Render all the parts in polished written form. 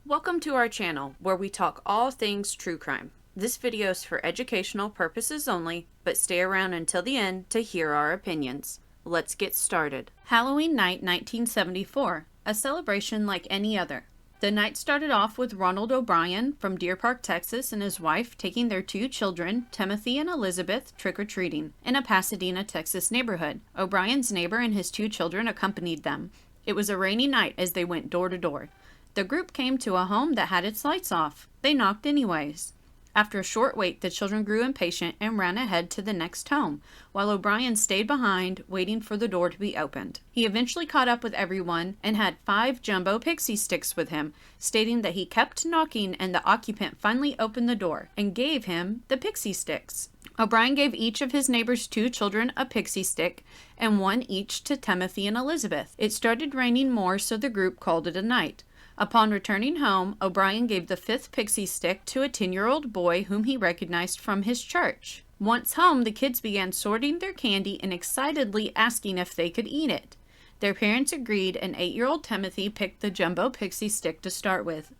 Welcome to our channel, where we talk all things true crime. This video is for educational purposes only, but stay around until the end to hear our opinions. Let's get started. Halloween night 1974, a celebration like any other. The night started off with Ronald O'Brien from Deer Park, Texas, and his wife taking their two children, Timothy and Elizabeth, trick-or-treating in a Pasadena, Texas neighborhood. O'Brien's neighbor and his two children accompanied them. It was a rainy night as they went door to door. The group came to a home that had its lights off. They knocked anyways. After a short wait, the children grew impatient and ran ahead to the next home, while O'Brien stayed behind, waiting for the door to be opened. He eventually caught up with everyone and had 5 jumbo pixie sticks with him, stating that he kept knocking and the occupant finally opened the door and gave him the pixie sticks. O'Brien gave each of his neighbor's 2 children a pixie stick and 1 each to Timothy and Elizabeth. It started raining more, so the group called it a night. Upon returning home, O'Brien gave the 5th pixie stick to a 10-year-old boy whom he recognized from his church. Once home, the kids began sorting their candy and excitedly asking if they could eat it. Their parents agreed, and 8-year-old Timothy picked the jumbo pixie stick to start with.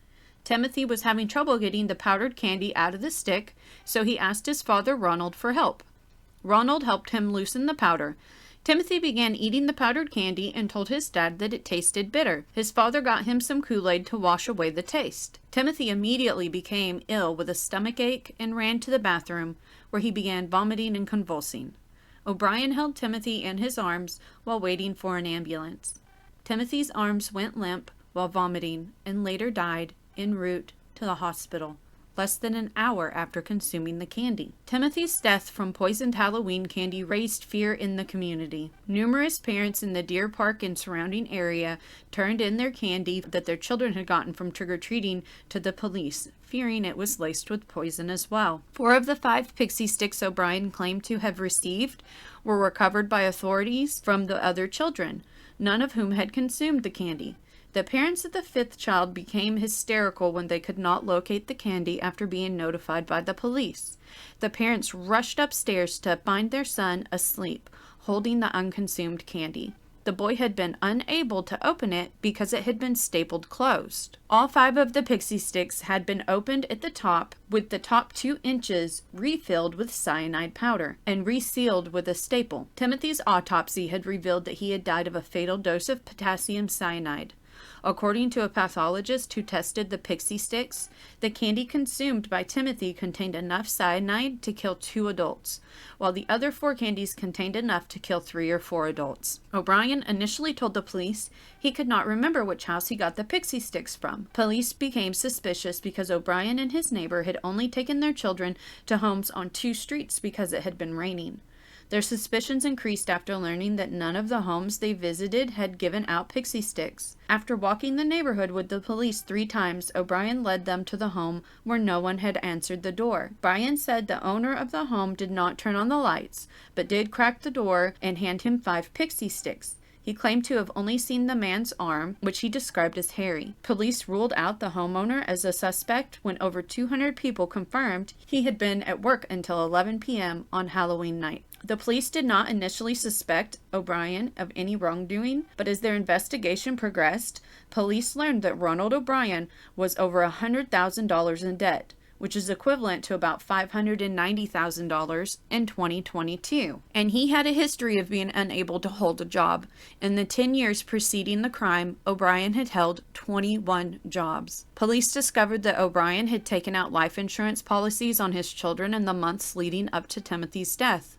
Timothy was having trouble getting the powdered candy out of the stick, so he asked his father Ronald for help. Ronald helped him loosen the powder. Timothy began eating the powdered candy and told his dad that it tasted bitter. His father got him some Kool-Aid to wash away the taste. Timothy immediately became ill with a stomachache and ran to the bathroom, where he began vomiting and convulsing. O'Brien held Timothy in his arms while waiting for an ambulance. Timothy's arms went limp while vomiting and later died en route to the hospital, less than an hour after consuming the candy. Timothy's death from poisoned Halloween candy raised fear in the community. Numerous parents in the Deer Park and surrounding area turned in their candy that their children had gotten from trick-or-treating to the police, fearing it was laced with poison as well. 4 of the 5 pixie sticks O'Brien claimed to have received were recovered by authorities from the other children, none of whom had consumed the candy. The parents of the 5th child became hysterical when they could not locate the candy after being notified by the police. The parents rushed upstairs to find their son asleep, holding the unconsumed candy. The boy had been unable to open it because it had been stapled closed. All 5 of the pixie sticks had been opened at the top, with the top 2 inches refilled with cyanide powder and resealed with a staple. Timothy's autopsy had revealed that he had died of a fatal dose of potassium cyanide. According to a pathologist who tested the pixie sticks, the candy consumed by Timothy contained enough cyanide to kill 2 adults, while the other 4 candies contained enough to kill 3 or 4 adults. O'Brien initially told the police he could not remember which house he got the pixie sticks from. Police became suspicious because O'Brien and his neighbor had only taken their children to homes on 2 streets because it had been raining. Their suspicions increased after learning that none of the homes they visited had given out pixie sticks. After walking the neighborhood with the police 3 times, O'Brien led them to the home where no one had answered the door. O'Brien said the owner of the home did not turn on the lights, but did crack the door and hand him 5 pixie sticks. He claimed to have only seen the man's arm, which he described as hairy. Police ruled out the homeowner as a suspect when over 200 people confirmed he had been at work until 11 p.m. on Halloween night. The police did not initially suspect O'Brien of any wrongdoing, but as their investigation progressed, police learned that Ronald O'Brien was over $100,000 in debt, which is equivalent to about $590,000 in 2022. And he had a history of being unable to hold a job. In the 10 years preceding the crime, O'Brien had held 21 jobs. Police discovered that O'Brien had taken out life insurance policies on his children in the months leading up to Timothy's death.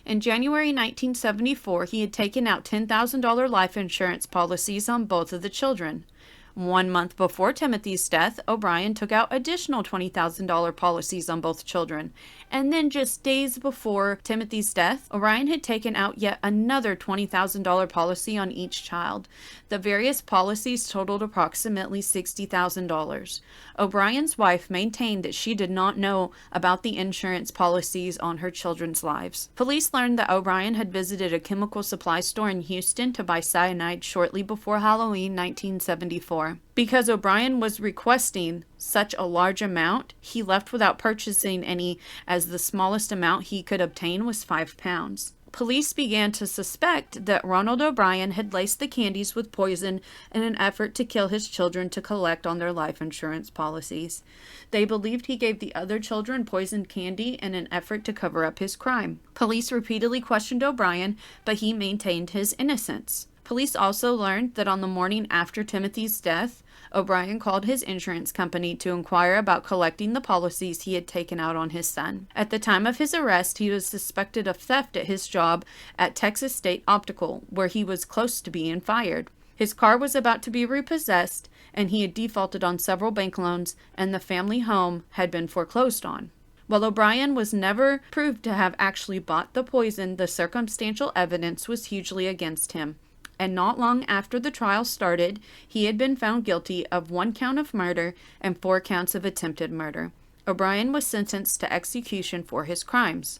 In January 1974, he had taken out $10,000 life insurance policies on both of the children. 1 month before Timothy's death, O'Brien took out additional $20,000 policies on both children. And then just days before Timothy's death, O'Brien had taken out yet another $20,000 policy on each child. The various policies totaled approximately $60,000. O'Brien's wife maintained that she did not know about the insurance policies on her children's lives. Police learned that O'Brien had visited a chemical supply store in Houston to buy cyanide shortly before Halloween 1974. Because O'Brien was requesting such a large amount, he left without purchasing any, as the smallest amount he could obtain was 5 pounds. Police began to suspect that Ronald O'Brien had laced the candies with poison in an effort to kill his children to collect on their life insurance policies. They believed he gave the other children poisoned candy in an effort to cover up his crime. Police repeatedly questioned O'Brien, but he maintained his innocence. Police also learned that on the morning after Timothy's death, O'Brien called his insurance company to inquire about collecting the policies he had taken out on his son. At the time of his arrest, he was suspected of theft at his job at Texas State Optical, where he was close to being fired. His car was about to be repossessed, and he had defaulted on several bank loans, and the family home had been foreclosed on. While O'Brien was never proved to have actually bought the poison, the circumstantial evidence was hugely against him. And not long after the trial started, he had been found guilty of 1 count of murder and 4 counts of attempted murder. O'Brien was sentenced to execution for his crimes.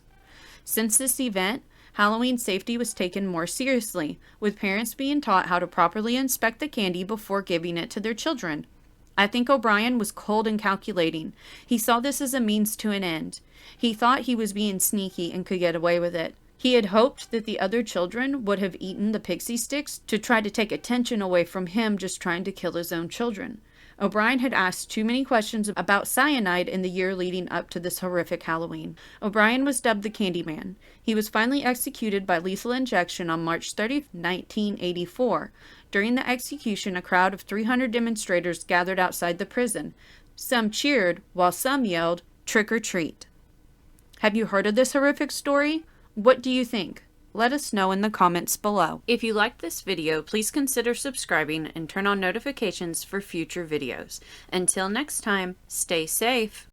Since this event, Halloween safety was taken more seriously, with parents being taught how to properly inspect the candy before giving it to their children. I think O'Brien was cold and calculating. He saw this as a means to an end. He thought he was being sneaky and could get away with it. He had hoped that the other children would have eaten the pixie sticks to try to take attention away from him just trying to kill his own children. O'Brien had asked too many questions about cyanide in the year leading up to this horrific Halloween. O'Brien was dubbed the Candyman. He was finally executed by lethal injection on March 30, 1984. During the execution, a crowd of 300 demonstrators gathered outside the prison. Some cheered, while some yelled, "Trick or treat." Have you heard of this horrific story? What do you think? Let us know in the comments below. If you liked this video, please consider subscribing and turn on notifications for future videos. Until next time, stay safe.